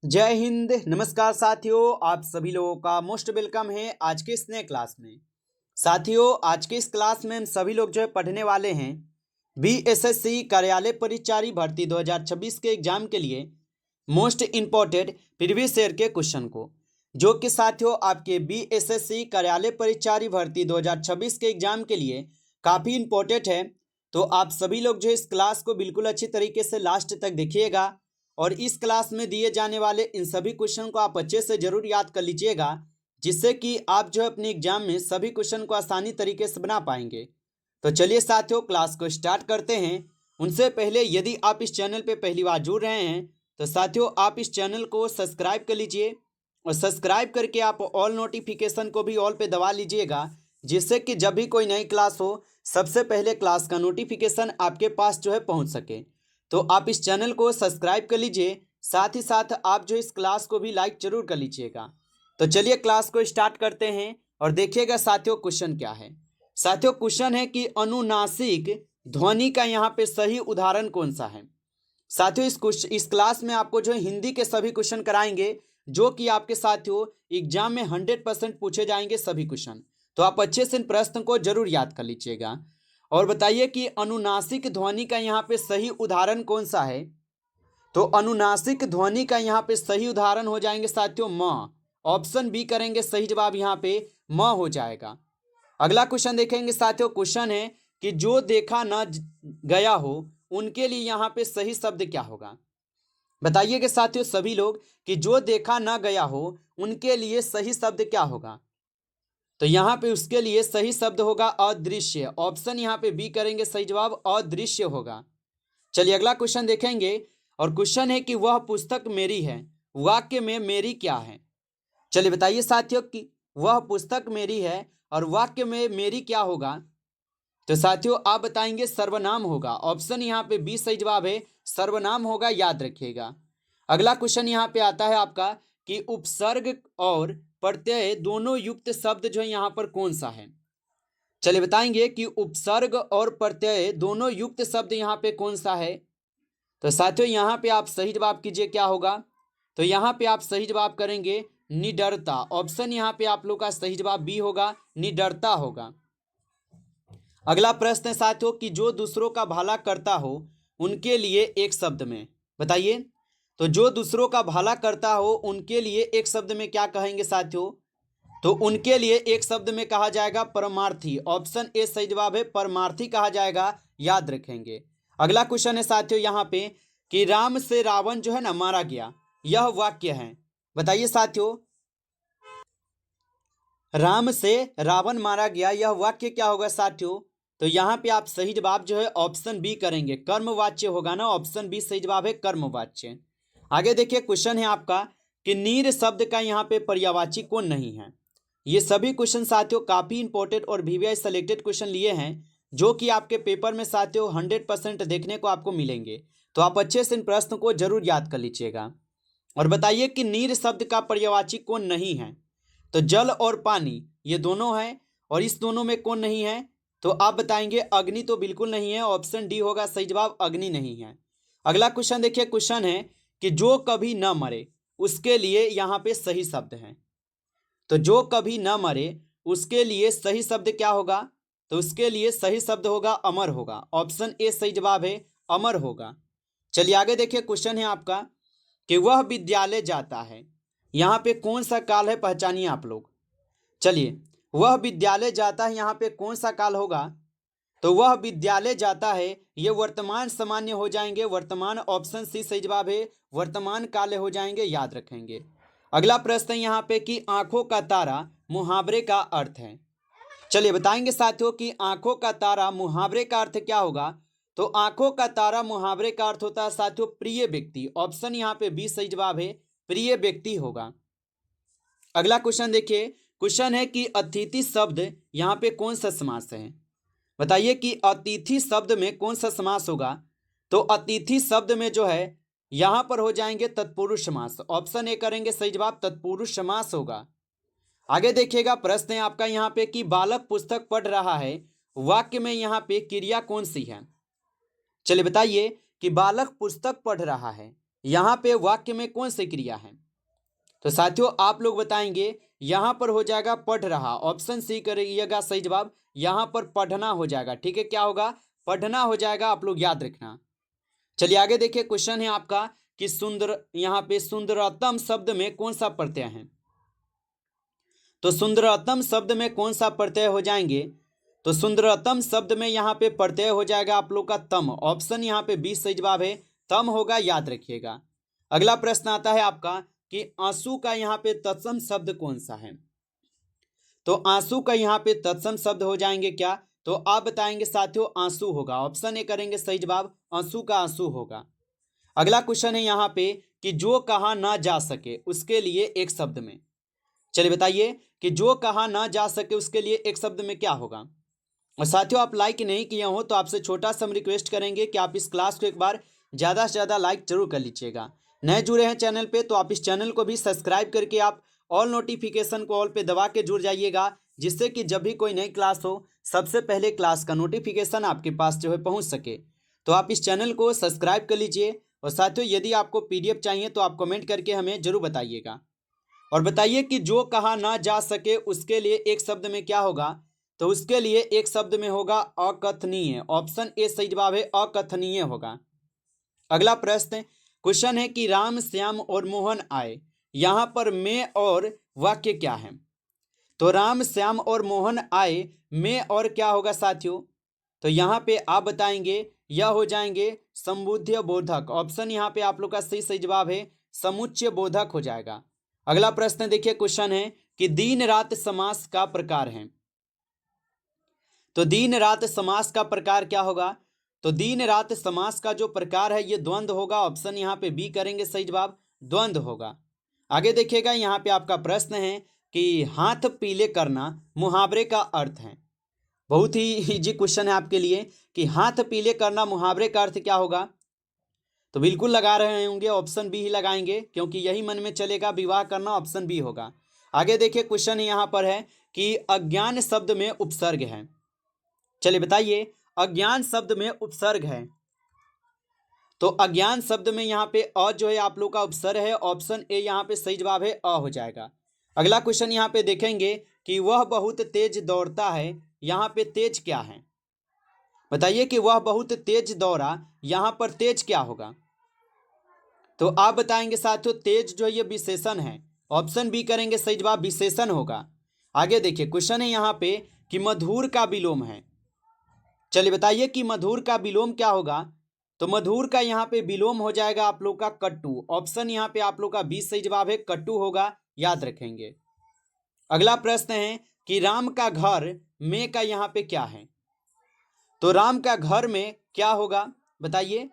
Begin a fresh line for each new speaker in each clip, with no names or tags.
जय हिंद। नमस्कार साथियों, आप सभी लोगों का मोस्ट वेलकम है आज के इस नए क्लास में। साथियों, आज के इस क्लास में हम सभी लोग जो है पढ़ने वाले हैं बीएसएससी कार्यालय परिचारी भर्ती 2026 के एग्जाम के लिए मोस्ट इम्पोर्टेंट प्रीवियस ईयर के क्वेश्चन को, जो कि साथियों आपके बीएसएससी कार्यालय परिचारी भर्ती 2026 के एग्जाम के लिए काफ़ी इम्पोर्टेंट है। तो आप सभी लोग जो इस क्लास को बिल्कुल अच्छी तरीके से लास्ट तक देखिएगा और इस क्लास में दिए जाने वाले इन सभी क्वेश्चन को आप अच्छे से जरूर याद कर लीजिएगा, जिससे कि आप जो है अपने एग्जाम में सभी क्वेश्चन को आसानी तरीके से बना पाएंगे। तो चलिए साथियों, क्लास को स्टार्ट करते हैं। उनसे पहले यदि आप इस चैनल पे पहली बार जुड़ रहे हैं तो साथियों आप इस चैनल को सब्सक्राइब कर लीजिए और सब्सक्राइब करके आप ऑल नोटिफिकेशन को भी ऑल पे दबा लीजिएगा, जिससे कि जब भी कोई नई क्लास हो सबसे पहले क्लास का नोटिफिकेशन आपके पास जो है पहुंच सके। तो आप इस चैनल को सब्सक्राइब कर लीजिए, साथ ही साथ आप जो इस क्लास को भी लाइक जरूर कर लीजिएगा। तो चलिए क्लास को स्टार्ट करते हैं और देखिएगा साथियों क्वेश्चन क्या है। साथियों क्वेश्चन है कि अनुनासिक ध्वनि का यहाँ पे सही उदाहरण कौन सा है। साथियों इस क्लास में आपको जो हिंदी के सभी क्वेश्चन कराएंगे, जो कि आपके साथियों एग्जाम में 100% पूछे जाएंगे सभी क्वेश्चन। तो आप अच्छे से इन प्रश्न को जरूर याद कर लीजिएगा और बताइए कि अनुनासिक ध्वनि का यहाँ पे सही उदाहरण कौन सा है। तो अनुनासिक ध्वनि का यहाँ पे सही उदाहरण हो जाएंगे साथियों म। ऑप्शन बी करेंगे, सही जवाब यहाँ पे म हो जाएगा। अगला क्वेश्चन देखेंगे साथियों। क्वेश्चन है कि जो देखा न गया हो उनके लिए यहाँ पे सही शब्द क्या होगा। बताइएगा साथियों सभी लोग कि जो देखा न गया हो उनके लिए सही शब्द क्या होगा। तो यहाँ पे उसके लिए सही शब्द होगा अदृश्य। ऑप्शन यहाँ पे बी करेंगे, सही जवाब अदृश्य होगा। चलिए अगला क्वेश्चन देखेंगे और क्वेश्चन है कि वह पुस्तक मेरी है, वाक्य में मेरी क्या है। चलिए बताइए साथियों कि वह पुस्तक मेरी है और वाक्य में मेरी क्या होगा। तो साथियों आप बताएंगे सर्वनाम होगा। ऑप्शन यहाँ पे बी सही जवाब है, सर्वनाम होगा, याद रखिएगा। अगला क्वेश्चन यहाँ पे आता है आपका कि उपसर्ग और प्रत्यय दोनों युक्त शब्द जो है यहाँ पर कौन सा है। चलिए बताएंगे कि उपसर्ग और प्रत्यय दोनों युक्त शब्द यहाँ पे कौन सा है। तो साथियों यहाँ पे आप सही जवाब कीजिए क्या होगा। तो यहाँ पे आप सही जवाब करेंगे निडरता। ऑप्शन यहाँ पे आप लोग का सही जवाब बी होगा, निडरता होगा। अगला प्रश्न है साथियों कि जो दूसरों का भला करता हो उनके लिए एक शब्द में बताइए। तो जो दूसरों का भला करता हो उनके लिए एक शब्द में क्या कहेंगे साथियों। तो उनके लिए एक शब्द में कहा जाएगा परमार्थी। ऑप्शन ए सही जवाब है, परमार्थी कहा जाएगा, याद रखेंगे। अगला क्वेश्चन है साथियों यहाँ पे कि राम से रावण जो है ना मारा गया, यह वाक्य है। बताइए साथियों, राम से रावण मारा गया, यह वाक्य क्या होगा साथियों। तो यहाँ पे आप सही जवाब जो है ऑप्शन बी करेंगे, कर्मवाच्य होगा ना। ऑप्शन बी सही जवाब है, कर्मवाच्य। आगे देखिए क्वेश्चन है आपका कि नीर शब्द का यहाँ पे पर्यायवाची कौन नहीं है। ये सभी क्वेश्चन साथियों काफी इंपॉर्टेंट और वीवीआई सेलेक्टेड क्वेश्चन लिए हैं, जो कि आपके पेपर में साथियों 100% देखने को आपको मिलेंगे। तो आप अच्छे से इन प्रश्न को जरूर याद कर लीजिएगा और बताइए कि नीर शब्द का पर्यायवाची कौन नहीं है। तो जल और पानी ये दोनों हैं और इस दोनों में कौन नहीं है। तो आप बताएंगे अग्नि तो बिल्कुल नहीं है, ऑप्शन डी होगा सही जवाब, अग्नि नहीं है। अगला क्वेश्चन देखिए, क्वेश्चन है कि जो कभी न मरे उसके लिए यहाँ पे सही शब्द है। तो जो कभी न मरे उसके लिए सही शब्द क्या होगा। तो उसके लिए सही शब्द होगा अमर होगा। ऑप्शन ए सही जवाब है, अमर होगा। चलिए आगे देखिए क्वेश्चन है आपका कि वह विद्यालय जाता है, यहाँ पे कौन सा काल है पहचानिए आप लोग। चलिए वह विद्यालय जाता है, यहाँ पे कौन सा काल होगा। तो वह विद्यालय जाता है ये वर्तमान सामान्य हो जाएंगे, वर्तमान। ऑप्शन सी सही जवाब है, वर्तमान काल हो जाएंगे, याद रखेंगे। अगला प्रश्न है यहाँ पे कि आंखों का तारा मुहावरे का अर्थ है। चलिए बताएंगे साथियों कि आंखों का तारा मुहावरे का अर्थ क्या होगा। तो आंखों का तारा मुहावरे का अर्थ होता है साथियों प्रिय व्यक्ति। ऑप्शन यहाँ पे बी सही जवाब है, प्रिय व्यक्ति होगा। अगला क्वेश्चन देखिए, क्वेश्चन है कि अतिथि शब्द यहाँ पे कौन सा समास है। बताइए कि अतिथि शब्द में कौन सा समास होगा। तो अतिथि शब्द में जो है यहाँ पर हो जाएंगे तत्पुरुष समास। ऑप्शन ए करेंगे, सही जवाब तत्पुरुष समास होगा। आगे देखिएगा प्रश्न है आपका यहाँ पे कि बालक पुस्तक पढ़ रहा है, वाक्य में यहाँ पे क्रिया कौन सी है। चलिए बताइए कि बालक पुस्तक पढ़ रहा है, यहाँ पे वाक्य में कौन सी क्रिया है? तो साथियों आप लोग बताएंगे, यहाँ पर हो जाएगा पढ़ रहा, ऑप्शन सी करिएगा सही जवाब। यहाँ पर पढ़ना हो जाएगा, ठीक है, क्या होगा? पढ़ना हो जाएगा, आप लोग याद रखना। चलिए आगे देखिए, क्वेश्चन है आपका कि सुंदर, यहाँ पे सुंदरतम शब्द में कौन सा प्रत्यय है? तो सुंदरतम शब्द में कौन सा प्रत्यय हो जाएंगे? तो सुंदरतम शब्द में यहाँ पे प्रत्यय हो जाएगा आप लोग का तम, ऑप्शन यहाँ पे 20 सही जवाब है, तम होगा, याद रखिएगा। अगला प्रश्न आता है आपका कि आंसू का यहाँ पे तत्सम शब्द कौन सा है? तो आंसू का यहाँ पे तत्सम शब्द हो जाएंगे क्या? तो आप बताएंगे साथियों, आंसू होगा, ऑप्शन ए करेंगे सही जवाब, आंसू का आंसू होगा। अगला क्वेश्चन है यहाँ पे कि जो कहा ना जा सके उसके लिए एक शब्द में, चलिए बताइए कि जो कहा ना जा सके उसके लिए एक शब्द में क्या होगा? और साथियों आप लाइक नहीं किए हो तो आपसे छोटा सा हम रिक्वेस्ट करेंगे कि आप इस क्लास को एक बार ज़्यादा से ज़्यादा लाइक जरूर कर लीजिएगा। नए जुड़े हैं चैनल पे तो आप इस चैनल को भी सब्सक्राइब करके आप ऑल नोटिफिकेशन को ऑल पे दबा के जुड़ जाइएगा, जिससे कि जब भी कोई नई क्लास हो सबसे पहले क्लास का नोटिफिकेशन आपके पास जो है पहुँच सके। तो आप इस चैनल को सब्सक्राइब कर लीजिए। और साथियों यदि आपको PDF चाहिए तो आप कमेंट करके हमें जरूर बताइएगा। और बताइए कि जो कहा ना जा सके उसके लिए एक शब्द में क्या होगा? तो उसके लिए एक शब्द में होगा अकथनीय, ऑप्शन ए सही जवाब है, अकथनीय होगा। अगला प्रश्न क्वेश्चन है कि राम श्याम और मोहन आए, यहाँ पर में और वाक्य क्या है? तो राम श्याम और मोहन आए, में और क्या होगा साथियों? तो यहाँ पे आप बताएंगे, यह हो जाएंगे समुच्चय बोधक, ऑप्शन यहाँ पे आप लोग का सही जवाब है, समुच्चय बोधक हो जाएगा। अगला प्रश्न देखिए, क्वेश्चन है कि दिन रात समास का प्रकार है। तो दिन रात समास का प्रकार क्या होगा? तो दिन रात समास का जो प्रकार है ये द्वंद्व होगा, ऑप्शन यहाँ पे बी करेंगे सही जवाब, द्वंद्व होगा। आगे देखिएगा, यहाँ पे आपका प्रश्न है कि हाथ पीले करना मुहावरे का अर्थ है। बहुत ही इजी क्वेश्चन है आपके लिए कि हाथ पीले करना मुहावरे का अर्थ क्या होगा? तो बिल्कुल लगा रहे होंगे, ऑप्शन बी ही लगाएंगे क्योंकि यही मन में चलेगा, विवाह करना, ऑप्शन बी होगा। आगे देखिए, क्वेश्चन यहाँ पर है कि अज्ञान शब्द में उपसर्ग है। चलिए बताइए, अज्ञान शब्द में उपसर्ग है। तो अज्ञान शब्द में यहाँ पे अ जो है आप लोग का उपसर्ग है, ऑप्शन ए यहाँ पे सही जवाब है, अ हो जाएगा। अगला क्वेश्चन यहाँ पे देखेंगे कि वह बहुत तेज दौड़ता है, यहाँ पे तेज क्या है? बताइए कि वह बहुत तेज दौड़ा, यहाँ पर तेज क्या होगा? तो आप बताएंगे साथियों, तेज जो ये विशेषण है, ऑप्शन बी करेंगे सही जवाब, विशेषण होगा। आगे देखिए, क्वेश्चन है यहाँ पे कि मधुर का विलोम है। चलिए बताइए कि मधुर का विलोम क्या होगा? तो मधुर का यहाँ पे विलोम हो जाएगा आप लोग का कट्टू, ऑप्शन यहाँ पे आप लोग का 20 सही जवाब है, कट्टू होगा, याद रखेंगे। अगला प्रश्न है कि राम का घर में का यहाँ पे क्या है? तो राम का घर में क्या होगा बताइए?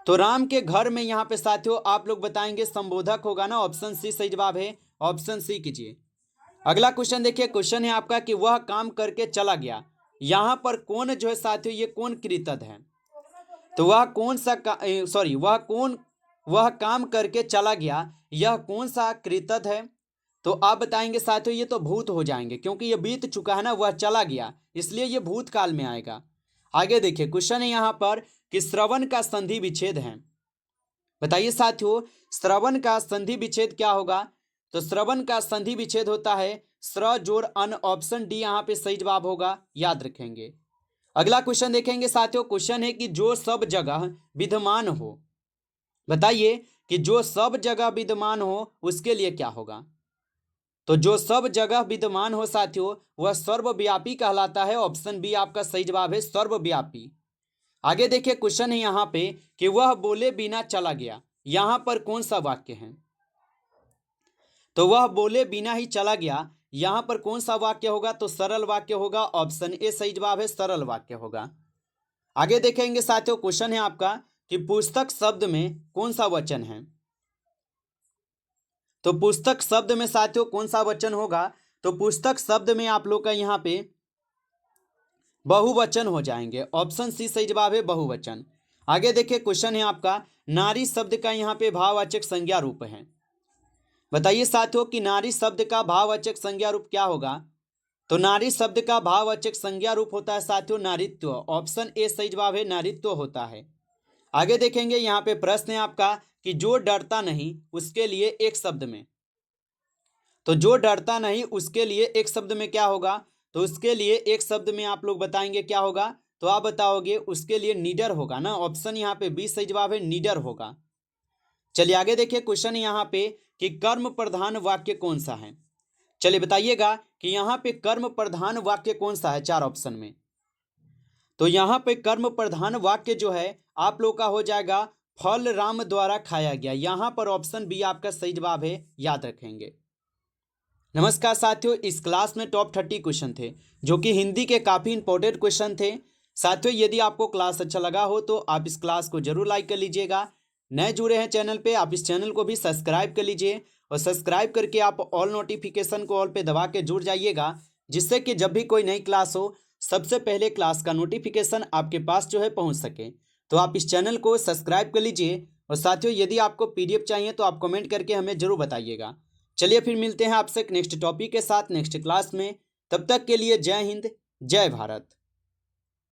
तो राम के घर में यहाँ पे साथियों आप लोग बताएंगे संबोधक होगा ना, ऑप्शन सी सही जवाब है, ऑप्शन सी कीजिए। अगला क्वेश्चन देखिए, क्वेश्चन है आपका कि वह काम करके चला गया, यहाँ पर कौन जो है साथियों ये कौन कृतज्ञ है? तो वह कौन सा सॉरी वह काम करके चला गया, यह कौन सा कृतज्ञ है? तो आप बताएंगे साथियों ये तो भूत हो जाएंगे क्योंकि ये बीत चुका है ना, वह चला गया, इसलिए ये भूतकाल में आएगा। आगे देखिए, क्वेश्चन है यहाँ पर कि श्रवण का संधि विच्छेद है। बताइए साथियों, श्रवण का संधि विच्छेद क्या होगा? तो श्रवण का संधि विच्छेद होता है स्र जोड़ अन, ऑप्शन डी यहाँ पे सही जवाब होगा, याद रखेंगे। अगला क्वेश्चन देखेंगे साथियों, क्वेश्चन है कि जो सब जगह विद्यमान हो। बताइए कि जो सब जगह विद्यमान हो उसके लिए क्या होगा? तो जो सब जगह विद्यमान हो साथियों वह सर्वव्यापी कहलाता है, ऑप्शन बी आपका सही जवाब है, सर्वव्यापी। आगे देखिए, क्वेश्चन है यहाँ पे कि वह बोले बिना चला गया, यहाँ पर कौन सा वाक्य है? तो वह बोले बिना ही चला गया, यहाँ पर कौन सा वाक्य होगा? तो सरल वाक्य होगा, ऑप्शन ए सही जवाब है, सरल वाक्य होगा। आगे देखेंगे साथियों, क्वेश्चन है आपका कि पुस्तक शब्द में कौन सा वचन है? तो पुस्तक शब्द में साथियों कौन सा वचन होगा? तो पुस्तक शब्द में आप लोग का यहाँ पे बहुवचन हो जाएंगे, ऑप्शन सी सही जवाब है, बहुवचन। आगे देखिए, क्वेश्चन है आपका नारी शब्द का यहाँ पे भाववाचक संज्ञा रूप है। बताइए साथियों कि नारी शब्द का भाववाचक संज्ञा रूप क्या होगा? तो नारी शब्द का भाववाचक संज्ञा रूप होता है साथियों नारीत्व, ऑप्शन ए सही जवाब है, नारीत्व होता है। आगे देखेंगे, यहाँ पे प्रश्न है आपका कि जो डरता नहीं उसके लिए एक शब्द में, तो जो डरता नहीं उसके लिए एक शब्द में क्या होगा, तो उसके लिए एक शब्द में आप लोग बताएंगे क्या होगा, तो आप बताओगे उसके लिए नीडर होगा ना। ऑप्शन यहाँ पे बी सही जवाब है, नीडर होगा। चलिए आगे देखिए क्वेश्चन यहाँ पे कि कर्म प्रधान वाक्य कौन सा है। चलिए बताइएगा कि यहाँ पे कर्म प्रधान वाक्य कौन सा है चार ऑप्शन में। तो यहाँ पे कर्म प्रधान वाक्य जो है आप लोग का हो जाएगा फल राम द्वारा खाया गया। यहाँ पर ऑप्शन बी आपका सही जवाब है, याद रखेंगे। नमस्कार साथियों, इस क्लास में टॉप 30 क्वेश्चन थे जो कि हिंदी के काफ़ी इंपॉर्टेंट क्वेश्चन थे। साथियों यदि आपको क्लास अच्छा लगा हो तो आप इस क्लास को जरूर लाइक कर लीजिएगा। नए जुड़े हैं चैनल पे, आप इस चैनल को भी सब्सक्राइब कर लीजिए और सब्सक्राइब करके आप ऑल नोटिफिकेशन को ऑल पे दबा के जुड़ जाइएगा, जिससे कि जब भी कोई नई क्लास हो सबसे पहले क्लास का नोटिफिकेशन आपके पास जो है पहुँच सके। तो आप इस चैनल को सब्सक्राइब कर लीजिए। और साथियों यदि आपको PDF चाहिए तो आप कमेंट करके हमें जरूर बताइएगा। चलिए फिर मिलते हैं आपसे नेक्स्ट टॉपिक के साथ नेक्स्ट क्लास में। तब तक के लिए जय हिंद, जय भारत।